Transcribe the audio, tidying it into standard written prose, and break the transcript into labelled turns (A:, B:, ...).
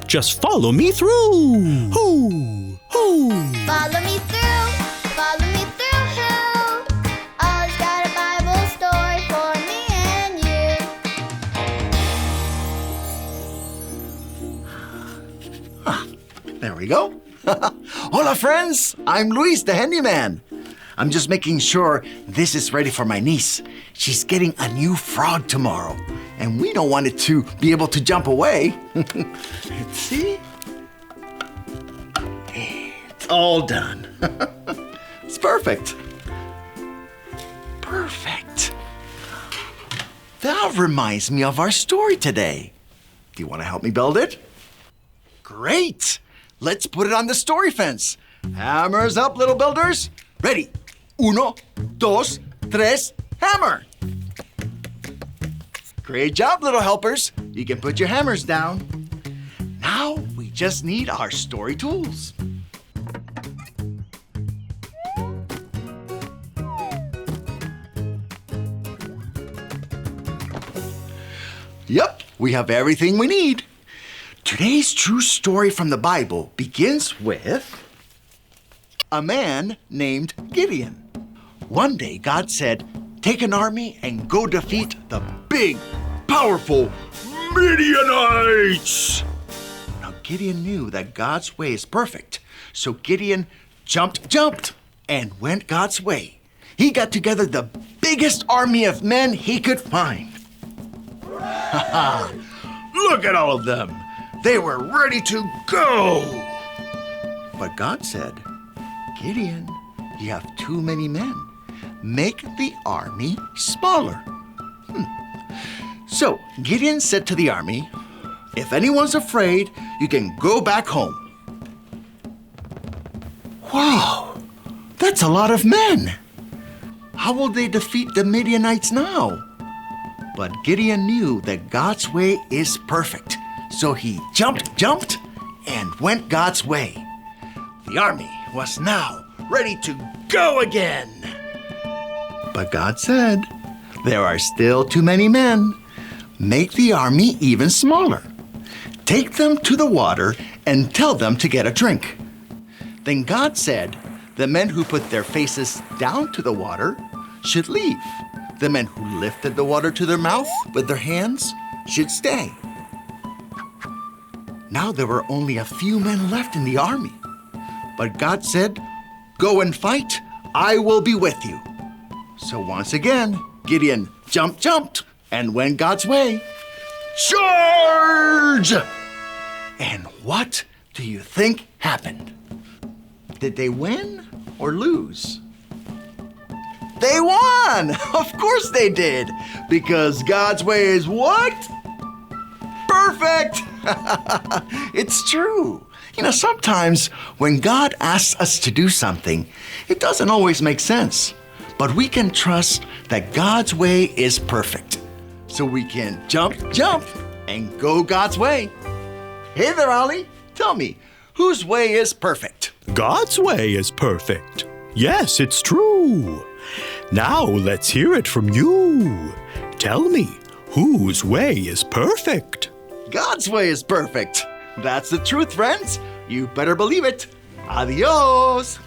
A: Just follow me through. Hoo, hoo.
B: Follow me through, follow me through. Ollie's got a Bible story for me and you.
C: There we go. Hola, friends. I'm Luis, the handyman. I'm just making sure this is ready for my niece. She's getting a new frog tomorrow, and we don't want it to be able to jump away. Let's see. It's all done. It's perfect. Perfect. That reminds me of our story today. Do you want to help me build it? Great. Let's put it on the story fence. Hammers up, little builders. Ready. Uno, dos, tres, hammer. Great job, little helpers. You can put your hammers down. Now we just need our story tools. Yep, we have everything we need. Today's true story from the Bible begins with a man named Gideon. One day, God said, take an army and go defeat the big, powerful Midianites. Now, Gideon knew that God's way is perfect, so Gideon jumped, and went God's way. He got together the biggest army of men he could find. Look at all of them. They were ready to go. But God said, Gideon, you have too many men. Make the army smaller. So Gideon said to the army, if anyone's afraid, you can go back home. Wow, that's a lot of men. How will they defeat the Midianites now? But Gideon knew that God's way is perfect. So he jumped, and went God's way. The army was now ready to go again. But God said, there are still too many men. Make the army even smaller. Take them to the water and tell them to get a drink. Then God said, the men who put their faces down to the water should leave. The men who lifted the water to their mouth with their hands should stay. Now there were only a few men left in the army. But God said, go and fight, I will be with you. So once again, Gideon jumped, and went God's way. Charge! And what do you think happened? Did they win or lose? They won! Of course they did, because God's way is what? Perfect! It's true. You know, sometimes when God asks us to do something, it doesn't always make sense. But we can trust that God's way is perfect. So we can jump, and go God's way. Hey there, Ollie. Tell me, whose way is perfect?
A: God's way is perfect. Yes, it's true. Now let's hear it from you. Tell me, whose way is perfect?
C: God's way is perfect. That's the truth, friends. You better believe it. Adios.